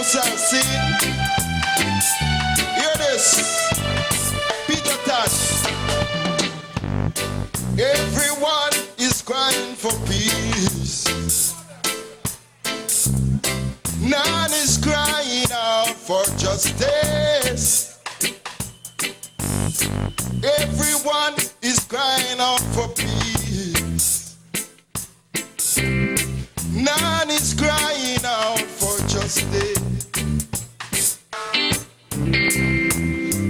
Musal scene. Hear this. Peter Tosh. Everyone is crying for peace. None is crying out for justice. Everyone is crying out for peace. None is crying out for justice.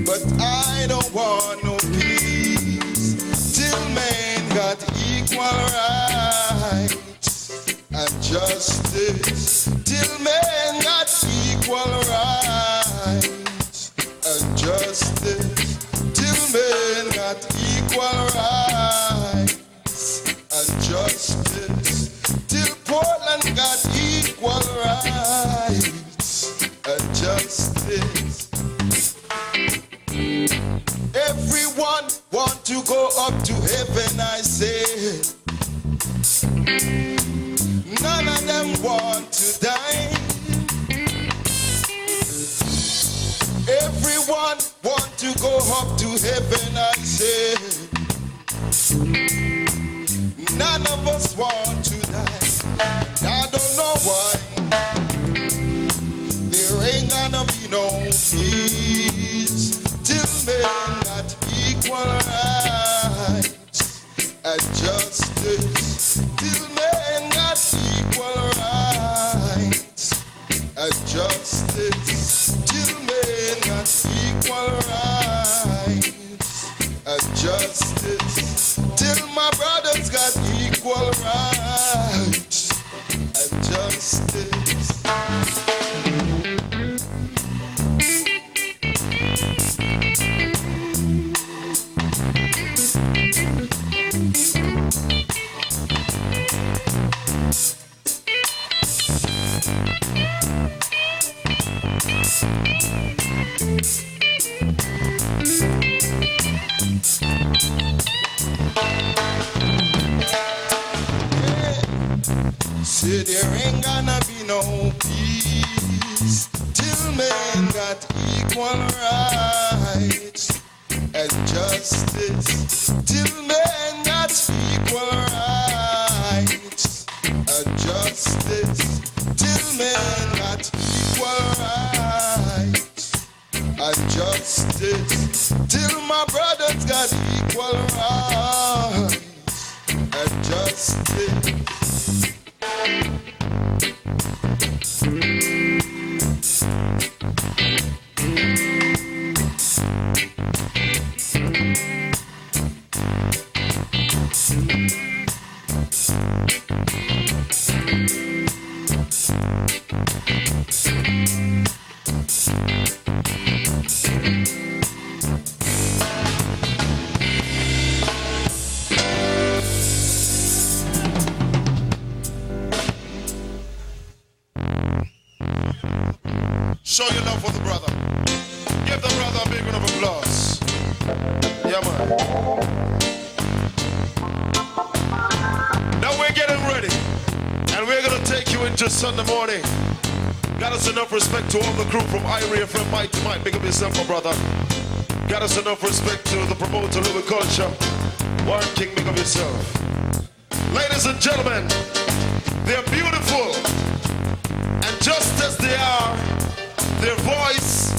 But I don't want no peace till men got equal rights and justice. Till men got equal rights and justice. Till men got equal rights and justice. Till Portland got equal rights and justice. Everyone want to go up to heaven, I say. None of them want to die. Everyone want to go up to heaven, I say. None of us want to die. I don't know why. There ain't gonna be no peace till men got equal rights and justice. Till men got equal rights and justice. Till men got equal rights and justice. Till my brothers got equal rights and justice. Say there ain't gonna be no peace till men got equal rights and justice. Till men got equal rights and justice. Till men got equal rights and justice. Till my brothers got equal rights and justice. Show your love for the brother. Give the brother a big round of applause. Yeah, man. Now we're getting ready. And we're going to take you into Sunday morning. Got us enough respect to all the crew from Irie, from Mike to Mike. Big up yourself, my brother. Got us enough respect to the promoter, Louis Culture. Warren King, big up yourself. Ladies and gentlemen, they're beautiful. And just as they are, their voice,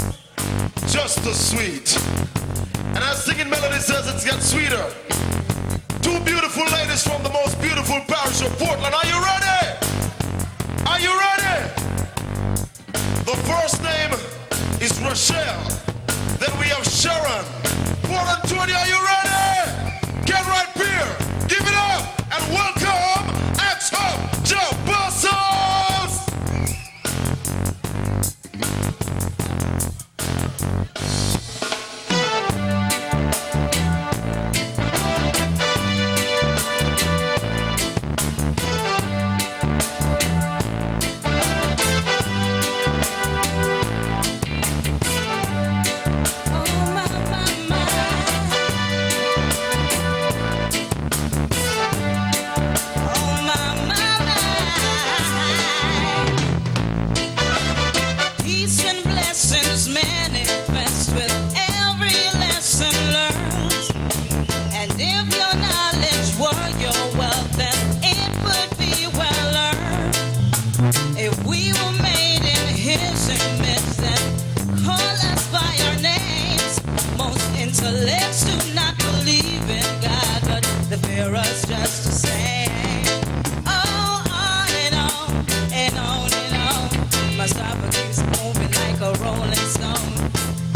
just as sweet. And as singing melody says, it gets sweeter. Two beautiful ladies from the most beautiful parish of Portland. Are you ready? Are you ready? The first name is Rochelle. Then we have Sharon. Portland 20, are you ready? Get right here. Give it up and welcome Jahpostles. we were made in His image, then call us by our names. Most intellects do not believe in God, but they fear us just the same. Oh, on and on and on and on. My stomach keeps moving like a rolling stone.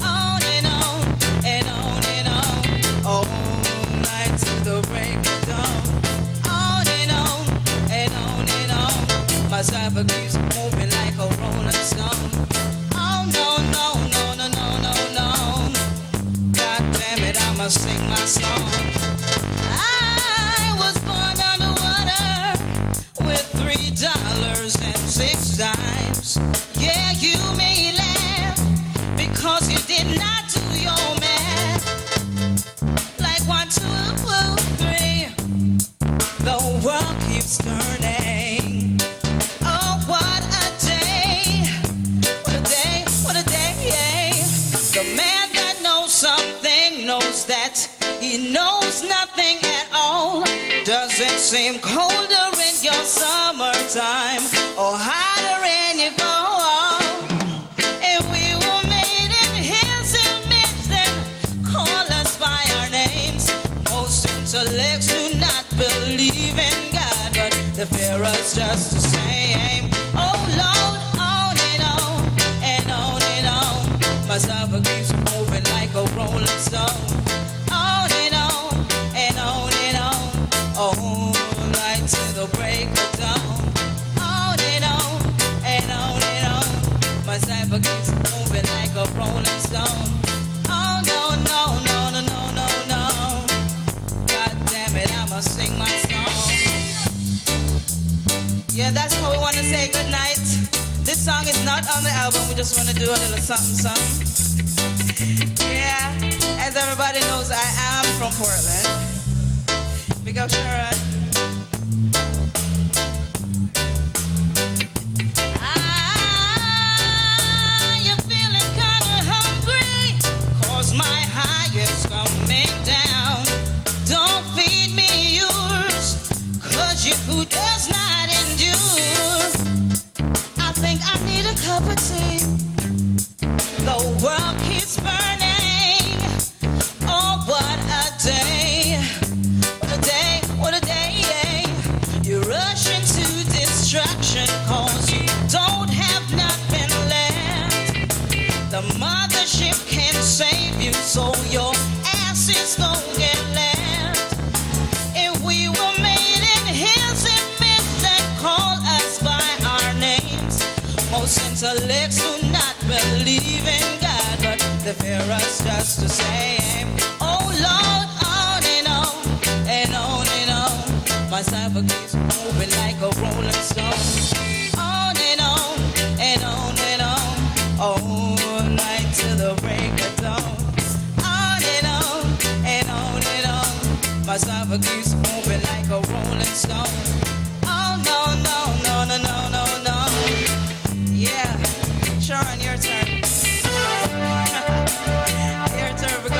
On and on and on and on. All night till the break of dawn. On and on and on and on. My stomach keeps moving like a rolling stone. Oh, no, no, no, no, no, no, no. God damn it, I must sing my song. I was born underwater with $3.06. Yeah, you may laugh because you did not do your math. Like 1, 2, 3, the world keeps turning. Oh, what a day! What a day! What a day! The man that knows something knows that he knows nothing at all. Does it seem colder in your summertime or hotter in your fall? If we were made in His image, then call us by our names. Most intellects do not believe in God, but they fear us just the same. Oh Lord, on and on and on and on. My stomach keeps moving like a rolling stone. On and on and on and on. All night till the break of dawn. On and on and on and on. My stomach keeps moving like a rolling stone. Oh no, no, no, no, no, no, no. God damn it, I must sing my song. Yeah, that's how we want to say goodnight. This song is not on the album, we just want to do a little something, something. Yeah, as everybody knows, I am from Portland. Big up Sharon. You're feeling kinda hungry, 'cause my high is coming down. Don't feed me yours, 'cause your food does not endure. I think I need a cup of tea. The world keeps burning. Oh, what a day. What a day, what a day. You rush into destruction 'cause you don't have nothing left. The mothership can't save you, so your ass is gonna get left. If we were made in His image, then call us by our names. Most intellects do not believe in God, but they fear us just the same. Oh Lord, on and on and on and on. My stomach keeps moving like a rolling stone. On and on and on and on. All night till the break of dawn. On and on and on and on. My stomach keeps moving like a rolling stone. Oh no, no, no, no, no, no, no. Yeah, Sharon, your turn. Your turn, we go.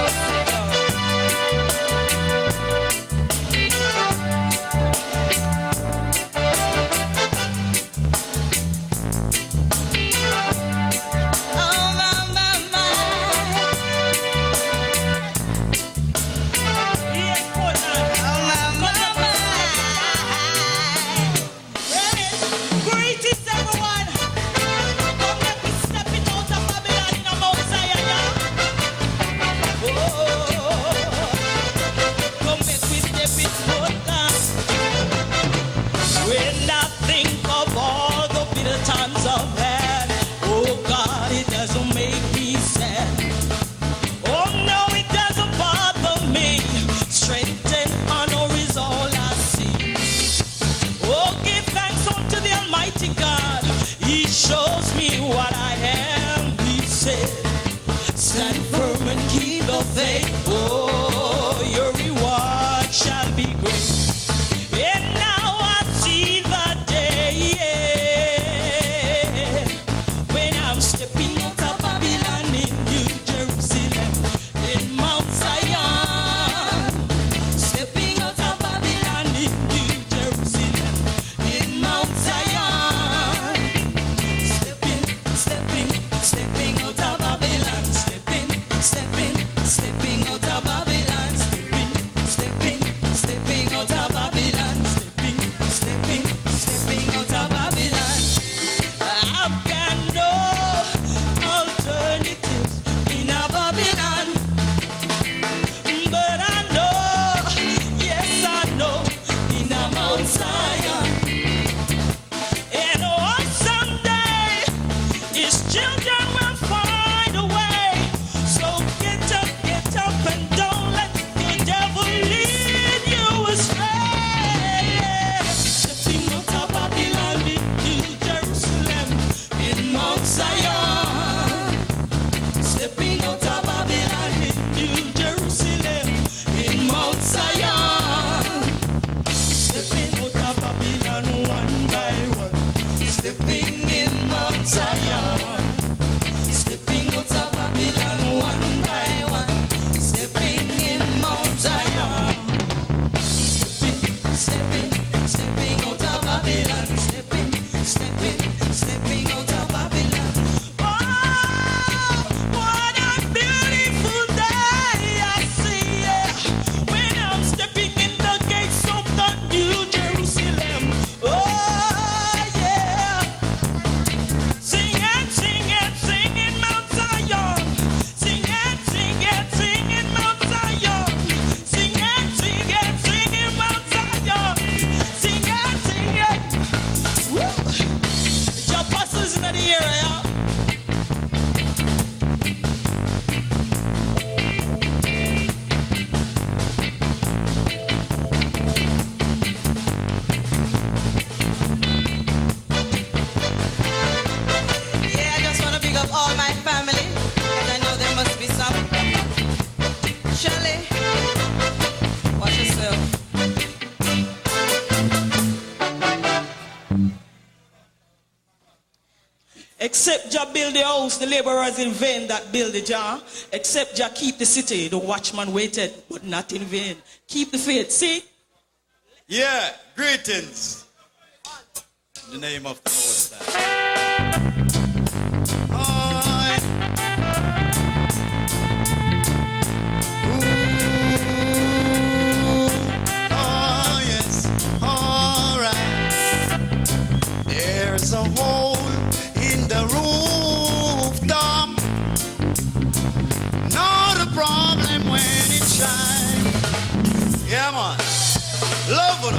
His children will find a way. So get up and don't let the devil lead you astray. Stepping out of Babylon into Jerusalem in Mount Zion. Stepping out of Babylon into Jerusalem in Mount Zion. Stepping out of Babylon one by one. Stepping in Mount Zion. Stepping out of Babylon one by one. Stepping in Mount Zion. Stepping out of Babylon. Stepping out of Babylon. Oh, what a beautiful day I see, yeah, when I'm stepping in the gates of the New Jerusalem. Oh, yeah. Sing it, Mount Zion. Sing it, Mount Zion. Sing it, Mount Zion. Sing it. Woo. Jahpostles in the area. Yeah, I just want to pick up all my family, 'cause I know there must be some. Charlie, watch yourself. Except Jah build the house, the laborers in vain that build the Jah. Except Jah keep the city, the watchman waited, but not in vain. Keep the faith, see? Yeah, greetings. In the name of the Most High. Oh, oh, yes, all right. There's a hole in the rooftop. Not a problem when it shines. Yeah, man. Love it.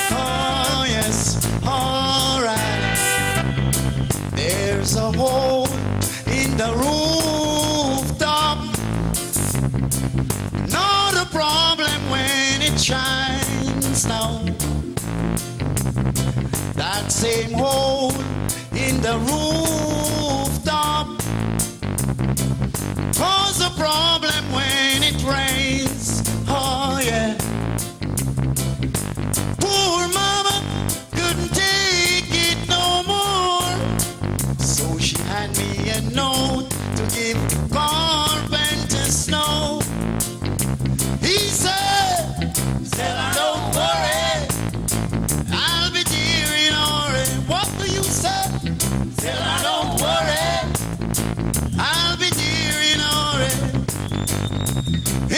Oh, yes, all right. There's a hole in the rooftop. Not a problem when it shines now. That same hole in the rooftop cause a problem when it rains. Oh, yeah. Poor mama couldn't take it no more, so she had me a note to give Carpenter Snow. He said, don't worry, I'll be dear in Ori. What do you say? Said, don't worry, I'll be dear in Ori.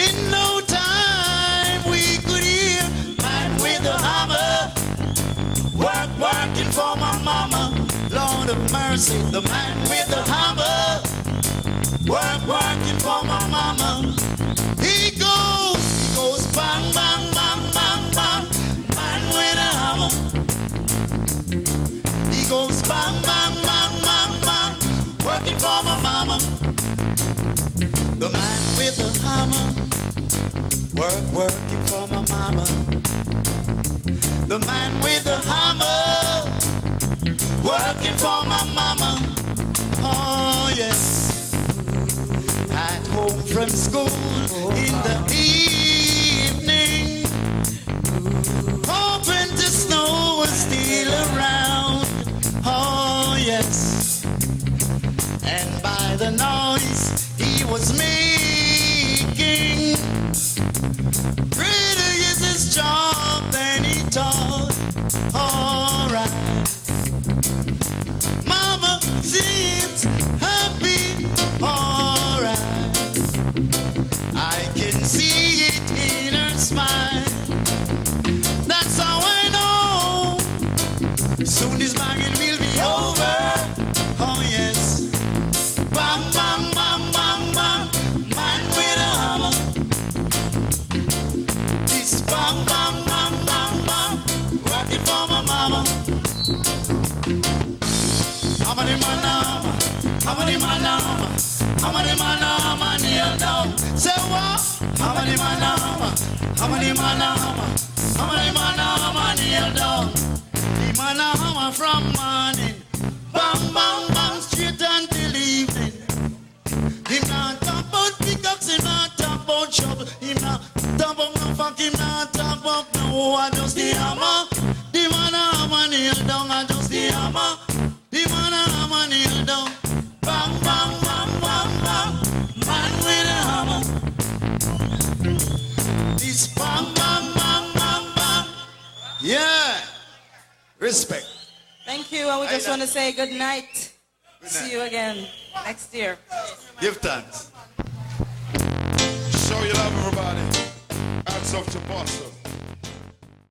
In no time we could hear man with a hammer working for my mama. Lord of mercy, the man with the hammer working for my mama. He goes bang, bang, bang, bang, bang, man with a hammer. He goes bang, bang, bang, bang, bang, working for my mama. The man with the hammer, working for my mama. The man with the hammer, working for my mama. Oh yes. At home from school in the evening, hoping the snow was still around. Oh yes. And by the noise he was making, greater is his job than he taught. All right. Mama seems happy. All right. I can see it in her smile. That's how I know soon this banging will be over. Oh yes. Bam, bam, bam, bam, bam. Man with a hammer. How many man a hammer nail down? Say what? How many man a hammer? How many man a hammer? How many man a hammer nail down? The man a hammer from morning. Bang, bang, bang, straight until evening. Him not talk about pickaxe, him not talk about shovel. Him not talk about no funk, him not talk about no. I just the hammer. The man a hammer nail down, I just the hammer. The man a hammer nail down. Bang, bang, bang, bang, bang. Man with a hammer. This bang, bang, bang, bang, bang. Yeah. Respect. Thank you, and we just want to say good night. See you again next year. Give thanks. Show your love, everybody. Hats off to Jahpostles.